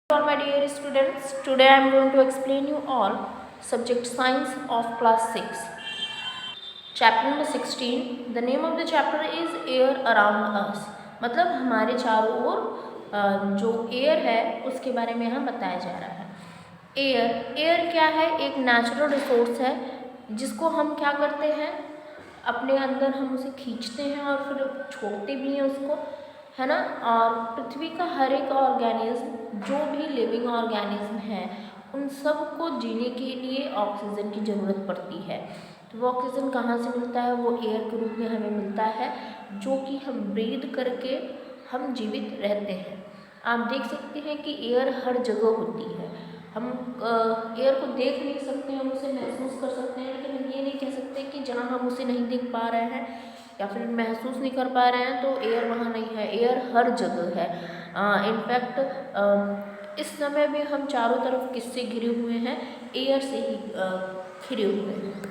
All my dear students, today I am going to explain you all subject science of class 6. Chapter number 16. The name of the chapter is Air Around Us. मतलब हमारे चारों ओर जो air है उसके बारे में यहाँ बताया जा रहा है। एयर क्या है? एक नेचुरल रिसोर्स है जिसको हम क्या करते हैं, अपने अंदर हम उसे खींचते हैं और फिर छोड़ते भी हैं उसको, है ना। और पृथ्वी का हर एक ऑर्गेनिज्म, जो भी लिविंग ऑर्गेनिज्म है, उन सब को जीने के लिए ऑक्सीजन की ज़रूरत पड़ती है। तो वो ऑक्सीजन कहाँ से मिलता है? वो एयर के रूप में हमें मिलता है, जो कि हम ब्रीथ करके हम जीवित रहते हैं। आप देख सकते हैं कि एयर हर जगह होती है। हम एयर को देख नहीं सकते, हम उसे महसूस कर सकते हैं, लेकिन हम ये नहीं कह सकते कि जहाँ हम उसे नहीं देख पा रहे हैं या फिर महसूस नहीं कर पा रहे हैं तो एयर वहाँ नहीं है। एयर हर जगह है। इनफैक्ट इस समय भी हम चारों तरफ किससे घिरे हुए हैं? एयर से ही घिरे हुए हैं।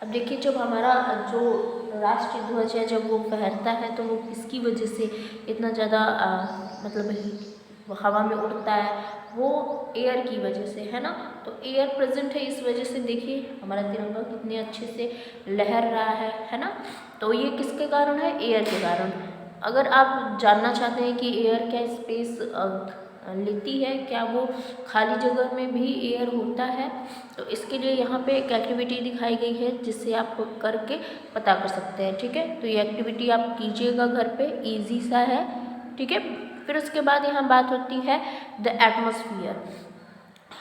अब देखिए, जब हमारा जो राष्ट्रीय ध्वज है जब वो फहरता है तो वो किसकी वजह से इतना ज़्यादा मतलब हवा में उड़ता है? वो एयर की वजह से, है ना। तो एयर प्रेजेंट है, इस वजह से देखिए हमारा तिरंगा कितने अच्छे से लहर रहा है ना। तो ये किसके कारण है? एयर के कारण। अगर आप जानना चाहते हैं कि एयर क्या स्पेस लेती है, क्या वो खाली जगह में भी एयर होता है, तो इसके लिए यहाँ पे एक एक्टिविटी दिखाई गई है जिससे आप करके पता कर सकते हैं। ठीक है, तो ये एक्टिविटी आप कीजिएगा घर पे, इजी सा है। ठीक है, फिर उसके बाद यहाँ बात होती है द एटमॉस्फेयर,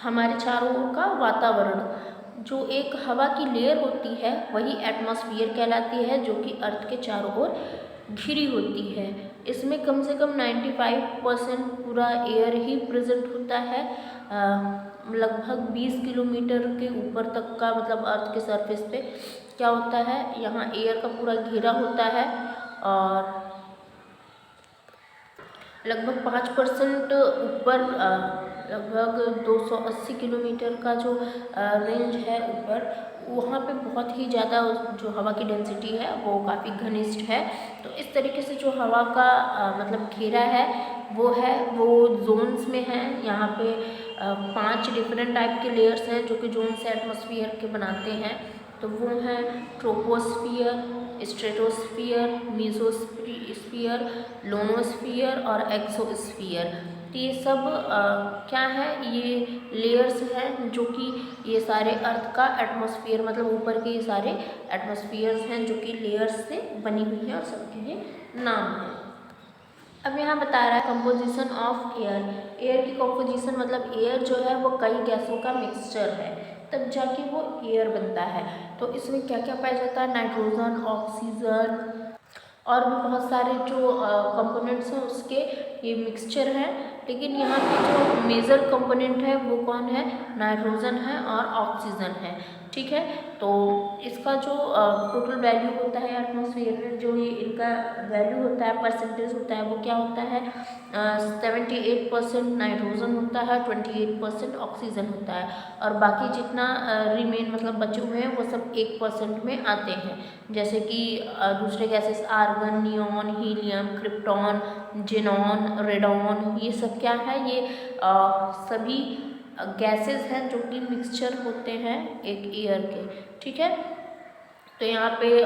हमारे चारों ओर का वातावरण। जो एक हवा की लेयर होती है वही एटमॉस्फेयर कहलाती है, जो कि अर्थ के चारों ओर घिरी होती है। इसमें कम से कम 95% पूरा एयर ही प्रेजेंट होता है। लगभग 20 किलोमीटर के ऊपर तक का, मतलब अर्थ के सरफेस पे क्या होता है, यहाँ एयर का पूरा घेरा होता है। और लगभग 5% ऊपर, लगभग 280 किलोमीटर का जो रेंज है ऊपर, वहाँ पे बहुत ही ज़्यादा जो हवा की डेंसिटी है वो काफ़ी घनिष्ठ है। तो इस तरीके से जो हवा का मतलब घेरा है वो जोन्स में है। यहाँ पे 5 डिफरेंट टाइप के लेयर्स हैं जो कि जोन्स एटमॉस्फेयर के बनाते हैं। तो वो हैं ट्रोपोस्फियर, स्ट्रेटोस्फियर, मेसोस्फियर, लोनोस्फियर और एक्सोस्फियर। तो ये सब क्या है? ये लेयर्स हैं जो कि ये सारे अर्थ का एटमॉस्फेयर, मतलब ऊपर के ये सारे एटमॉस्फेयर्स हैं जो कि लेयर्स से बनी हुई हैं और सबके ये नाम है। अब यहाँ बता रहा है कंपोजिशन ऑफ एयर। एयर की कंपोजिशन मतलब एयर जो है वो कई गैसों का मिक्सचर है, तब जाके वो एयर बनता है। तो इसमें क्या क्या पाया जाता है? नाइट्रोजन, ऑक्सीजन और भी बहुत सारे जो कंपोनेंट्स हैं उसके ये मिक्सचर है। लेकिन यहाँ पे जो मेजर कंपोनेंट है वो कौन है? नाइट्रोजन है और ऑक्सीजन है। ठीक है, तो इसका जो टोटल वैल्यू होता है एटमॉस्फेयर में, जो ये इनका वैल्यू होता है, परसेंटेज होता है, वो क्या होता है? 78% नाइट्रोजन होता है, 28% ऑक्सीजन होता है, और बाकी जितना रिमेन मतलब बचे हुए हैं वो सब 1% में आते हैं। जैसे कि दूसरे gases argon, neon, helium, krypton, xenon, radon, ये सब क्या है? ये सभी गैसेस हैं जो कि मिक्सचर होते हैं एक एयर के। ठीक है, तो यहाँ पे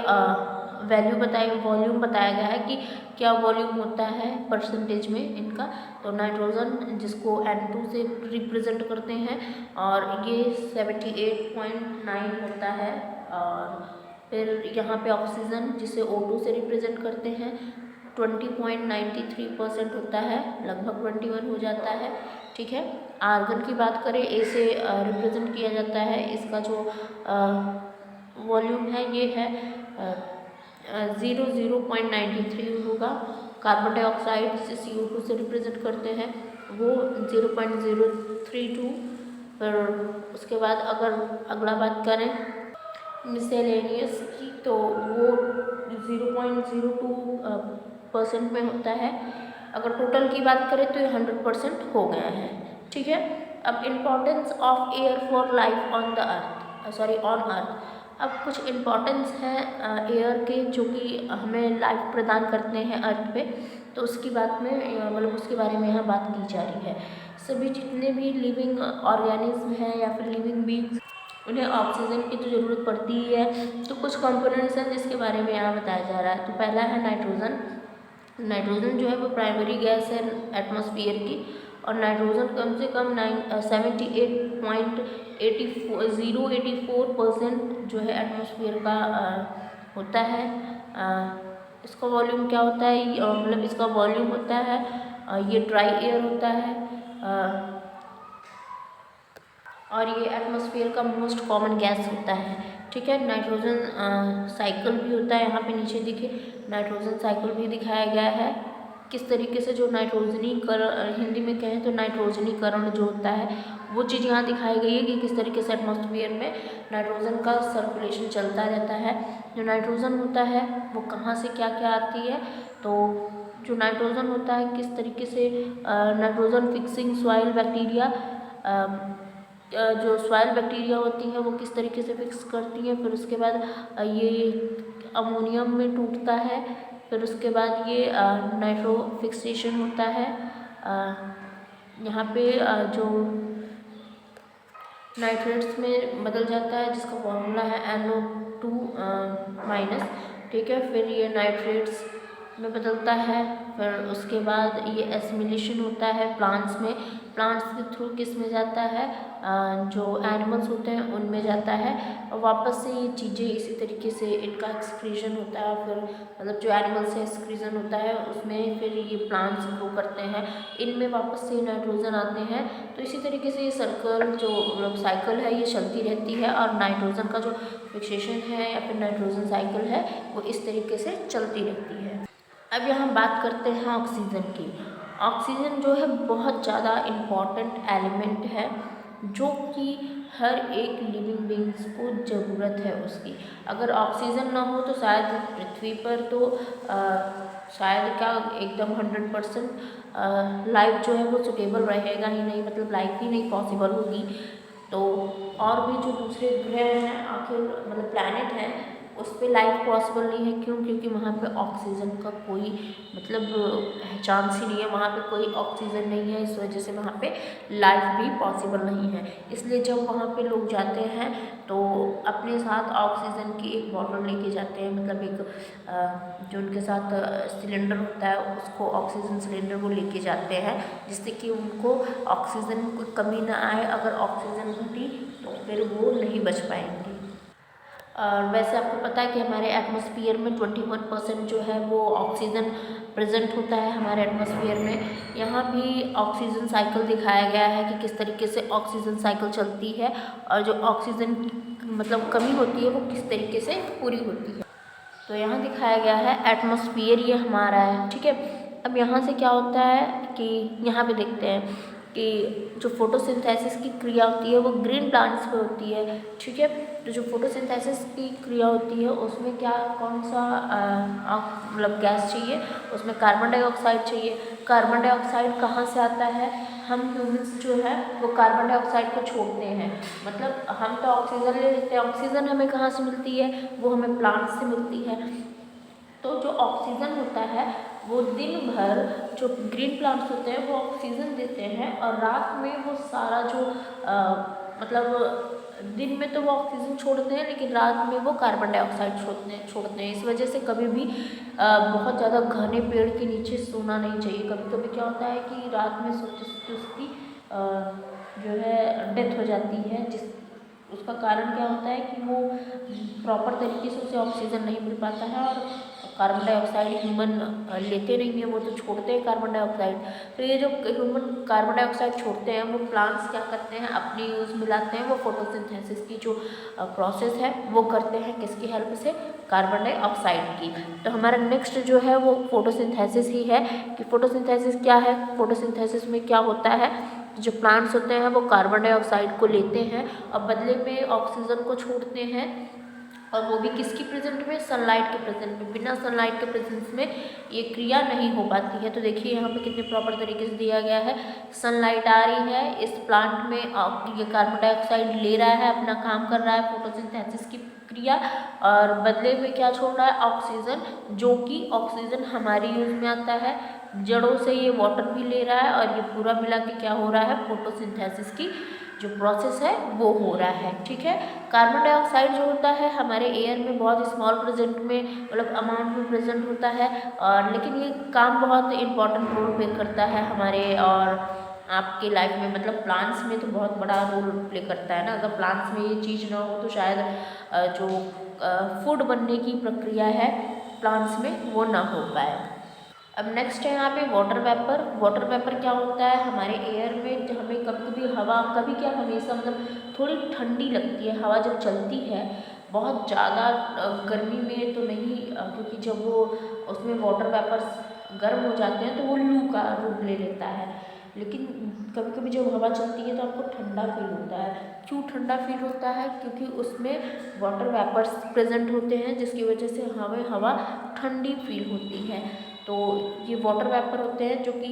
वॉल्यूम बताया गया है कि क्या वॉल्यूम होता है परसेंटेज में इनका। तो नाइट्रोजन जिसको N2 से रिप्रेजेंट करते हैं और ये 78.9 होता है। और फिर यहाँ पे ऑक्सीजन जिसे O2 से रिप्रेजेंट करते हैं 20.93% होता है, लगभग 21 हो जाता है। ठीक है, आर्गन की बात करें, ए से रिप्रेजेंट किया जाता है। इसका जो वॉल्यूम है ये है 0.93 होगा। कार्बन डाइऑक्साइड जिसे CO2 से रिप्रेजेंट करते हैं वो 0.032। फिर उसके बाद अगर अगला बात करें मिसेलेनियस की, तो वो 0.02% में होता है। अगर टोटल की बात करें तो ये 100% हो गया है। ठीक है, अब importance of air for life on the earth, on earth. अब कुछ इम्पॉर्टेंस है एयर के जो कि हमें लाइफ प्रदान करते हैं अर्थ पे। तो उसकी बात में मतलब उसके बारे में यहाँ बात की जा रही है। सभी जितने भी लिविंग ऑर्गेनिज्म हैं या फिर लिविंग बींग्स, उन्हें ऑक्सीजन की तो ज़रूरत पड़ती ही है। तो कुछ कंपोनेंट्स हैं जिसके बारे में यहाँ बताया जा रहा है। तो पहला है नाइट्रोजन। नाइट्रोजन जो है वो प्राइमरी गैस है एटमॉस्फेयर की, और नाइट्रोजन कम से कम 78.084% जो है एटमॉस्फेयर का होता है। इसका वॉल्यूम क्या होता है, मतलब इसका वॉल्यूम होता है, ये ड्राई एयर होता है, और ये एटमॉस्फेयर का मोस्ट कॉमन गैस होता है। ठीक है, नाइट्रोजन साइकिल भी होता है, यहाँ पे नीचे दिखे नाइट्रोजन साइकिल भी दिखाया गया है। किस तरीके से जो नाइट्रोजनीकरण, हिंदी में कहें तो नाइट्रोजनीकरण जो होता है वो चीज़ यहाँ दिखाई गई है कि किस तरीके से एटमॉस्फेयर में नाइट्रोजन का सर्कुलेशन चलता रहता है। जो नाइट्रोजन होता है वो कहाँ से क्या क्या आती है, तो जो नाइट्रोजन होता है किस तरीके से नाइट्रोजन फिक्सिंग सॉइल बैक्टीरिया, जो सॉइल बैक्टीरिया होती हैं वो किस तरीके से फिक्स करती हैं, फिर उसके बाद ये अमोनियम में टूटता है, फिर उसके बाद ये नाइट्रो फिक्सेशन होता है। यहाँ पे जो नाइट्रेट्स में बदल जाता है जिसका फॉर्मूला है NO2-। ठीक है, फिर ये नाइट्रेट्स में बदलता है, फिर उसके बाद ये एसिमिलेशन होता है प्लांट्स में। प्लांट्स के थ्रू किस में जाता है, जो एनिमल्स होते हैं उनमें जाता है, और वापस से ये चीज़ें इसी तरीके से इनका एक्सक्रीजन होता है, फिर मतलब जो एनिमल्स है एक्सक्रीजन होता है उसमें, फिर ये प्लांट्स ग्रो करते हैं, इनमें वापस से नाइट्रोजन आते हैं। तो इसी तरीके से ये सर्कल जो मतलब साइकिल है ये चलती रहती है, और नाइट्रोजन का जो फिक्सेशन है या फिर नाइट्रोजन साइकिल है वो इस तरीके से चलती रहती है। अब यहाँ बात करते हैं ऑक्सीजन की। ऑक्सीजन जो है बहुत ज़्यादा इम्पॉर्टेंट एलिमेंट है जो कि हर एक लिविंग बींग्स को ज़रूरत है उसकी। अगर ऑक्सीजन ना हो तो शायद पृथ्वी पर तो शायद क्या एकदम 100% लाइफ जो है वो सुटेबल रहेगा ही नहीं, मतलब लाइफ ही नहीं पॉसिबल होगी। तो और भी जो दूसरे ग्रह हैं, आखिर मतलब प्लैनेट हैं, उस पर लाइफ पॉसिबल नहीं है। क्यों? क्योंकि वहाँ पे ऑक्सीजन का कोई मतलब चांस ही नहीं है, वहाँ पे कोई ऑक्सीजन नहीं है, इस वजह से वहाँ पे लाइफ भी पॉसिबल नहीं है। इसलिए जब वहाँ पे लोग जाते हैं तो अपने साथ ऑक्सीजन की एक बॉटल लेके जाते हैं, मतलब एक जो उनके साथ सिलेंडर होता है उसको ऑक्सीजन सिलेंडर वो लेके जाते हैं, जिससे कि उनको ऑक्सीजन में कोई कमी ना आए। अगर ऑक्सीजन घटी तो फिर वो नहीं बच पाएंगे। और वैसे आपको पता है कि हमारे एटमॉस्फेयर में 21% जो है वो ऑक्सीजन प्रेजेंट होता है हमारे एटमॉस्फेयर में। यहाँ भी ऑक्सीजन साइकिल दिखाया गया है कि किस तरीके से ऑक्सीजन साइकिल चलती है, और जो ऑक्सीजन मतलब कमी होती है वो किस तरीके से पूरी होती है। तो यहाँ दिखाया गया है एटमॉस्फेयर ये हमारा है। ठीक है, अब यहाँ से क्या होता है कि यहाँ पे देखते हैं कि जो फोटोसिंथेसिस की क्रिया होती है वो ग्रीन प्लांट्स पे होती है। ठीक है, तो जो फोटोसिंथेसिस की क्रिया होती है उसमें क्या कौन सा मतलब गैस चाहिए, उसमें कार्बन डाइऑक्साइड चाहिए। कार्बन डाइऑक्साइड कहाँ से आता है, हम ह्यूमंस जो है वो कार्बन डाइऑक्साइड को छोड़ते हैं, मतलब हम तो ऑक्सीजन ले लेते हैं। ऑक्सीजन हमें कहाँ से मिलती है, वो हमें प्लांट से मिलती है। तो जो ऑक्सीजन होता है वो दिन भर जो ग्रीन प्लांट्स होते हैं वो ऑक्सीजन देते हैं, और रात में वो सारा जो मतलब दिन में तो वो ऑक्सीजन छोड़ते हैं लेकिन रात में वो कार्बन डाइऑक्साइड छोड़ते हैं। इस वजह से कभी भी बहुत ज़्यादा घने पेड़ के नीचे सोना नहीं चाहिए। कभी कभी क्या होता है कि रात में सोते सोते उसकी जो है डेथ हो जाती है, उसका कारण क्या होता है कि वो प्रॉपर तरीके से उसे ऑक्सीजन नहीं मिल पाता है, और कार्बन डाइऑक्साइड ह्यूमन लेते नहीं है, वो तो छोड़ते हैं कार्बन डाइऑक्साइड। तो ये जो ह्यूमन कार्बन डाइऑक्साइड छोड़ते हैं वो प्लांट्स क्या करते हैं अपनी यूज़ में लाते हैं, वो फोटोसिंथेसिस की जो प्रोसेस है वो करते हैं किसकी हेल्प से, कार्बन डाइऑक्साइड की। तो हमारा नेक्स्ट जो है वो फोटोसिंथेसिस ही है कि फोटोसिंथेसिस क्या है। फोटोसिंथेसिस में क्या होता है, जो प्लांट्स होते हैं वो कार्बन डाइऑक्साइड को लेते हैं और बदले में ऑक्सीजन को छोड़ते हैं, और वो भी किसकी प्रेजेंट में, सनलाइट के प्रेजेंट में। बिना सनलाइट के प्रेजेंस में ये क्रिया नहीं हो पाती है। तो देखिए यहाँ पे कितने प्रॉपर तरीके से दिया गया है, सनलाइट आ रही है इस प्लांट में, ये कार्बन डाइऑक्साइड ले रहा है, अपना काम कर रहा है फोटोसिंथेसिस की क्रिया, और बदले में क्या छोड़ रहा है, ऑक्सीजन, जो कि ऑक्सीजन हमारी यूज में आता है। जड़ों से ये वाटर भी ले रहा है और ये पूरा मिला के क्या हो रहा है, फोटोसिंथेसिस की जो प्रोसेस है वो हो रहा है। ठीक है। कार्बन डाइऑक्साइड जो होता है हमारे एयर में बहुत स्मॉल प्रेजेंट में मतलब अमाउंट में प्रेजेंट होता है, और लेकिन ये काम बहुत इम्पॉर्टेंट रोल प्ले करता है हमारे और आपके लाइफ में, मतलब प्लांट्स में तो बहुत बड़ा रोल प्ले करता है ना। अगर प्लांट्स में ये चीज़ ना हो तो शायद जो फूड बनने की प्रक्रिया है प्लांट्स में वो ना हो पाए। अब नेक्स्ट है यहाँ पे वाटर वेपर। वाटर वेपर क्या होता है, हमारे एयर में जब हमें कभी कभी हवा, कभी क्या हमेशा मतलब थोड़ी ठंडी लगती है हवा जब चलती है, बहुत ज़्यादा गर्मी में तो नहीं, क्योंकि जब वो उसमें वाटर वेपर्स गर्म हो जाते हैं तो वो लू का रूप ले लेता है। लेकिन कभी कभी जब हवा चलती है तो आपको ठंडा फील होता है। क्यों ठंडा फील होता है, क्योंकि उसमें वाटर वेपर्स प्रेजेंट होते हैं जिसकी वजह से हमें हवा ठंडी फील होती है। तो ये वाटर वेपर होते हैं जो कि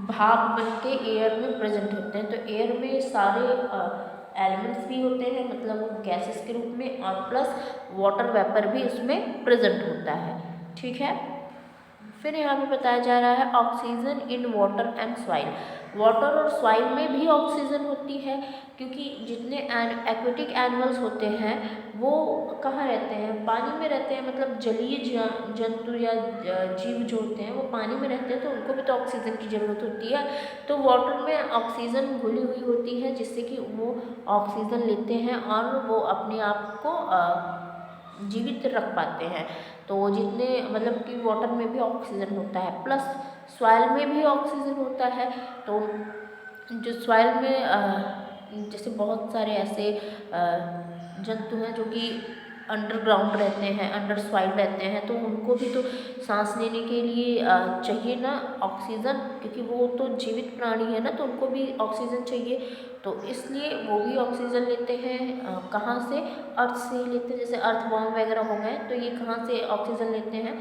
भाप बन के एयर में प्रेजेंट होते हैं। तो एयर में सारे एलिमेंट्स भी होते हैं, मतलब गैसेस के रूप में, और प्लस वाटर वेपर भी उसमें प्रेजेंट होता है। ठीक है। फिर यहाँ पे बताया जा रहा है oxygen in water and soil. Water और सॉइल में भी ऑक्सीजन होती है, क्योंकि जितने एक्वेटिक एनिमल्स होते हैं वो कहाँ रहते हैं, पानी में रहते हैं। मतलब जलीय जंतु या जीव जो होते हैं वो पानी में रहते हैं, तो उनको भी तो ऑक्सीजन की ज़रूरत होती है। तो वाटर में ऑक्सीजन घुली हुई होती है जिससे कि वो ऑक्सीजन लेते हैं और वो अपने आप को जीवित रख पाते हैं। तो जितने मतलब कि वाटर में भी ऑक्सीजन होता है, प्लस सॉइल में भी ऑक्सीजन होता है। तो जो सॉइल में जैसे बहुत सारे ऐसे जंतु हैं जो कि अंडरग्राउंड रहते हैं, अंडर सॉइल रहते हैं, तो उनको भी तो सांस लेने के लिए चाहिए ना ऑक्सीजन, क्योंकि वो तो जीवित प्राणी है ना, तो उनको भी ऑक्सीजन चाहिए। तो इसलिए वो भी ऑक्सीजन लेते हैं। कहाँ से, अर्थ से ही लेते हैं। जैसे अर्थ वॉर्म वगैरह हो गए तो ये कहाँ से ऑक्सीजन लेते हैं,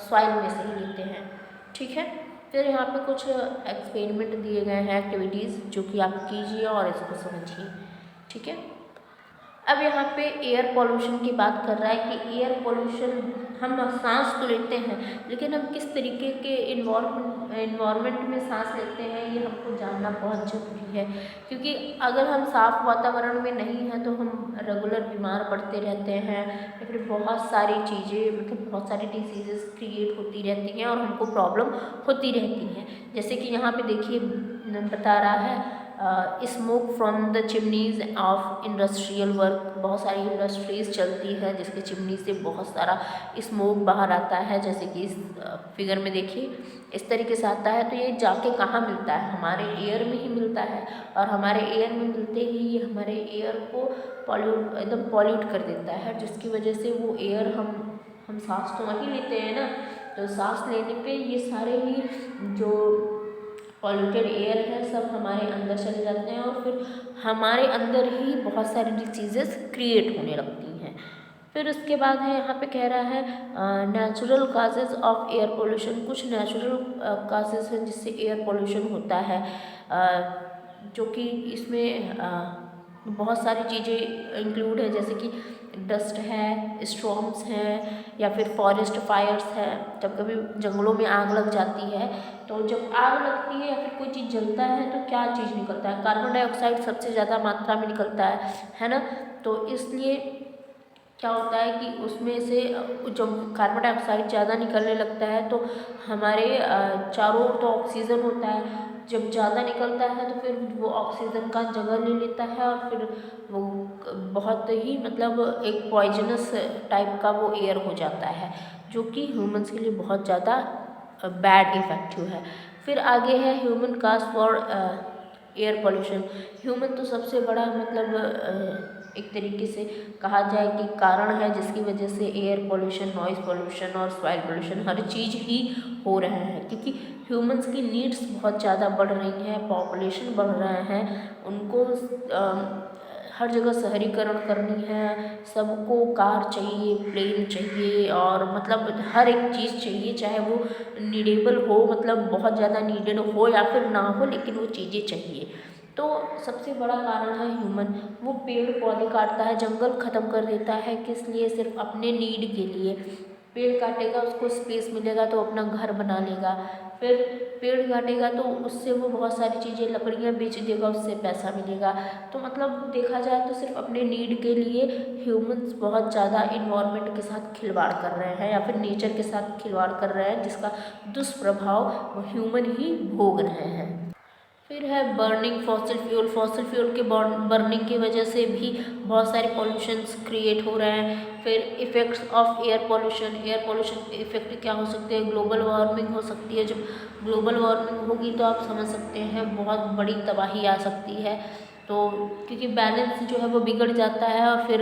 सॉइल में से ही लेते हैं। ठीक है। फिर यहाँ पे कुछ एक्सपेरिमेंट दिए गए हैं, एक्टिविटीज़, जो कि आप कीजिए और इसको समझिए। ठीक है। अब यहाँ पे एयर पोल्यूशन की बात कर रहा है कि एयर पोल्यूशन, हम सांस तो लेते हैं लेकिन हम किस तरीके के इन्वायरमेंट में सांस लेते हैं ये हमको जानना बहुत ज़रूरी है। क्योंकि अगर हम साफ़ वातावरण में नहीं हैं तो हम रेगुलर बीमार पड़ते रहते हैं, या फिर बहुत सारी चीज़ें, मतलब बहुत सारी डिसीजेस क्रिएट होती रहती हैं और हमको प्रॉब्लम होती रहती हैं। जैसे कि यहाँ पे देखिए बता रहा है smoke from the chimneys of industrial work. बहुत सारी इंडस्ट्रीज़ चलती है जिसके चिमनी से बहुत सारा स्मोक बाहर आता है, जैसे कि इस फिगर में देखिए इस तरीके से आता है। तो ये जाके कहाँ मिलता है, हमारे एयर में ही मिलता है, और हमारे एयर में मिलते ही ये हमारे एयर को एकदम पॉल्यूट कर देता है, जिसकी वजह से वो एयर हम सांस तो वहीं लेते हैं ना, तो सांस लेने पे ये सारे ही जो पॉल्यूटेड एयर है सब हमारे अंदर चले जाते हैं, और फिर हमारे अंदर ही बहुत सारी डिसीजेस क्रिएट होने लगती हैं। फिर उसके बाद है यहाँ पे कह रहा है natural causes of air pollution. कुछ नेचुरल काजेज़ हैं जिससे एयर पोल्यूशन होता है, जो कि इसमें बहुत सारी चीज़ें इंक्लूड है, जैसे कि डस्ट है, स्टॉर्म्स हैं, या फिर फॉरेस्ट फायर्स है। जब कभी जंगलों में आग लग जाती है, तो जब आग लगती है या फिर कोई चीज़ जलता है तो क्या चीज़ निकलता है, कार्बन डाइऑक्साइड सबसे ज़्यादा मात्रा में निकलता है ना। तो इसलिए क्या होता है कि उसमें से जब कार्बन डाइऑक्साइड ज़्यादा निकलने लगता है तो हमारे चारों ओर तो ऑक्सीजन होता है, जब ज़्यादा निकलता है तो फिर वो ऑक्सीजन का जगह ले लेता है, और फिर वो बहुत ही मतलब एक पॉइजनस टाइप का वो एयर हो जाता है, जो कि ह्यूमंस के लिए बहुत ज़्यादा बैड इफेक्टिव है। फिर आगे है human cause for air pollution. Human तो सबसे बड़ा मतलब एक तरीके से कहा जाए कि कारण है जिसकी वजह से एयर पोल्यूशन, नॉइज़ पोल्यूशन और सॉइल पोल्यूशन हर चीज़ ही हो रहे हैं, क्योंकि ह्यूमंस की नीड्स बहुत ज़्यादा बढ़ रही हैं, पॉपुलेशन बढ़ रहे हैं, उनको हर जगह शहरीकरण करनी है, सबको कार चाहिए, प्लेन चाहिए, और मतलब हर एक चीज़ चाहिए, चाहे वो नीडेबल हो, मतलब बहुत ज़्यादा नीडेड हो या फिर ना हो, लेकिन वो चीज़ें चाहिए। तो सबसे बड़ा कारण है ह्यूमन। वो पेड़ पौधे काटता है, जंगल ख़त्म कर देता है, किस लिए, सिर्फ अपने नीड के लिए। पेड़ काटेगा उसको स्पेस मिलेगा तो अपना घर बना लेगा, फिर पेड़ काटेगा तो उससे वो बहुत सारी चीज़ें लकड़ियाँ बेच देगा, उससे पैसा मिलेगा। तो मतलब देखा जाए तो सिर्फ अपने नीड के लिए ह्यूमंस बहुत ज़्यादा इन्वायरमेंट के साथ खिलवाड़ कर रहे हैं या फिर नेचर के साथ खिलवाड़ कर रहे हैं, जिसका दुष्प्रभाव वो ह्यूमन ही भोग रहे हैं। फिर है burning fossil fuel. Fossil fuel के बर्निंग की वजह से भी बहुत सारे पॉल्यूशंस क्रिएट हो रहे हैं। फिर effects of air pollution. Air pollution effect क्या हो सकते हैं? ग्लोबल वार्मिंग हो सकती है। जब ग्लोबल वार्मिंग होगी तो आप समझ सकते हैं बहुत बड़ी तबाही आ सकती है। तो क्योंकि बैलेंस जो है वो बिगड़ जाता है और फिर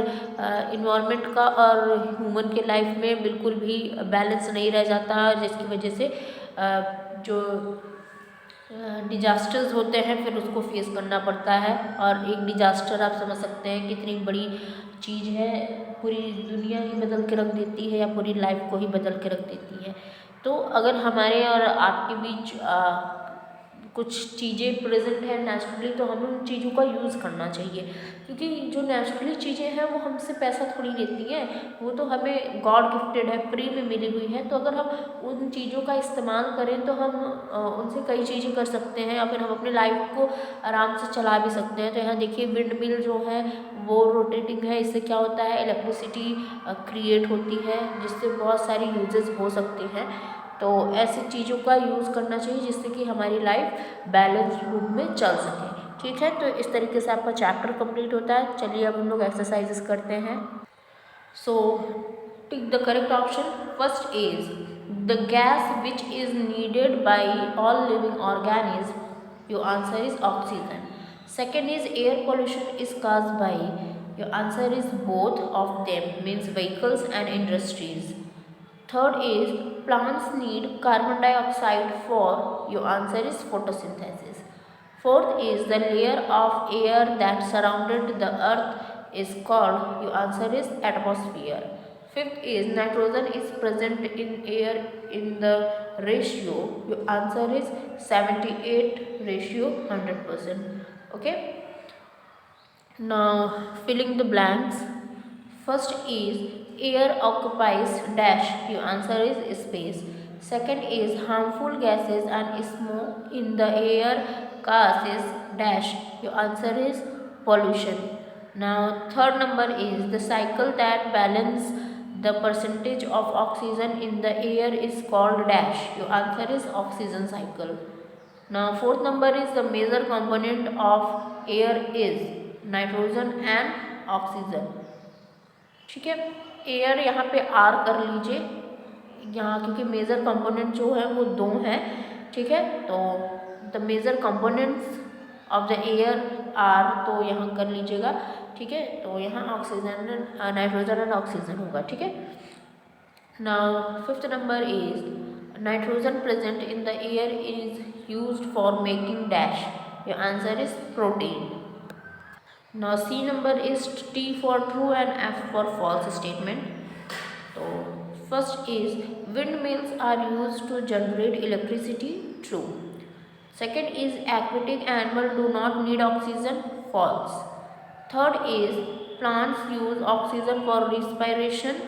इन्वायरमेंट का और ह्यूमन के लाइफ में बिल्कुल भी बैलेंस नहीं रह जाता, जिसकी वजह से जो डिजास्टर्स होते हैं फिर उसको फेस करना पड़ता है। और एक डिजास्टर आप समझ सकते हैं कितनी बड़ी चीज़ है, पूरी दुनिया ही बदल के रख देती है या पूरी लाइफ को ही बदल के रख देती है। तो अगर हमारे और आपके बीच कुछ चीज़ें प्रेजेंट है नेचुरली, तो हमें उन चीज़ों का यूज़ करना चाहिए, क्योंकि जो नेचुरली चीज़ें हैं वो हमसे पैसा थोड़ी लेती हैं, वो तो हमें गॉड गिफ्टेड है, फ्री में मिली हुई है। तो अगर हम उन चीज़ों का इस्तेमाल करें तो हम उनसे कई चीज़ें कर सकते हैं या फिर हम अपनी लाइफ को आराम से चला भी सकते हैं। तो यहाँ देखिए विंड मिल जो है वो रोटेटिंग है, इससे क्या होता है इलेक्ट्रिसिटी क्रिएट होती है, जिससे बहुत सारी यूजेस हो सकते हैं। तो ऐसी चीज़ों का यूज़ करना चाहिए जिससे कि हमारी लाइफ बैलेंस रूप में चल सके। ठीक है, तो इस तरीके से आपका चैप्टर कंप्लीट होता है। चलिए अब हम लोग एक्सरसाइजेस करते हैं। So tick the correct option. First is the gas which is needed by all living organism. Your answer is oxygen. Second is air pollution is caused by। Your answer is both of them, means vehicles and industries. Third is plants need carbon dioxide for। Your answer is photosynthesis. Fourth is the layer of air that surrounded the earth is called। Your answer is atmosphere. Fifth is nitrogen is present in air in the ratio। Your answer is 78 ratio 100%. Okay. Now filling the blanks. First is air occupies dash। Your answer is space. Second is harmful gases and smoke in the air causes dash। Your answer is pollution. Now third number is the cycle that balance the percentage of oxygen in the air is called dash। Your answer is oxygen cycle. Now fourth number is the major component of air is nitrogen and oxygen। ठीक है, air यहाँ पे are कर लीजिए यहाँ, क्योंकि major component जो है वो दो हैं। ठीक है, तो the major components of the air are, तो यहाँ कर लीजिएगा। ठीक है, तो यहाँ ऑक्सीजन नाइट्रोजन एंड ऑक्सीजन होगा। ठीक है, now fifth number is nitrogen present in the air is used for making dash. Your answer is protein. Now C number is T for true and F for false statement. So first is windmills are used to generate electricity, true. Second is aquatic animals do not need oxygen, false. Third is plants use oxygen for respiration,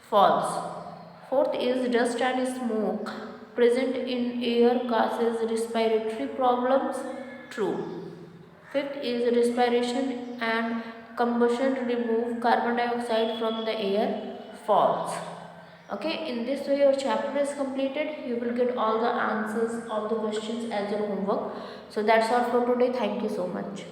false. Fourth is dust and smoke present in air causes respiratory problems, true. Fifth is respiration and combustion remove carbon dioxide from the air, false. Okay, in this way your chapter is completed. You will get all the answers of the questions as your homework. So that's all for today. Thank you so much.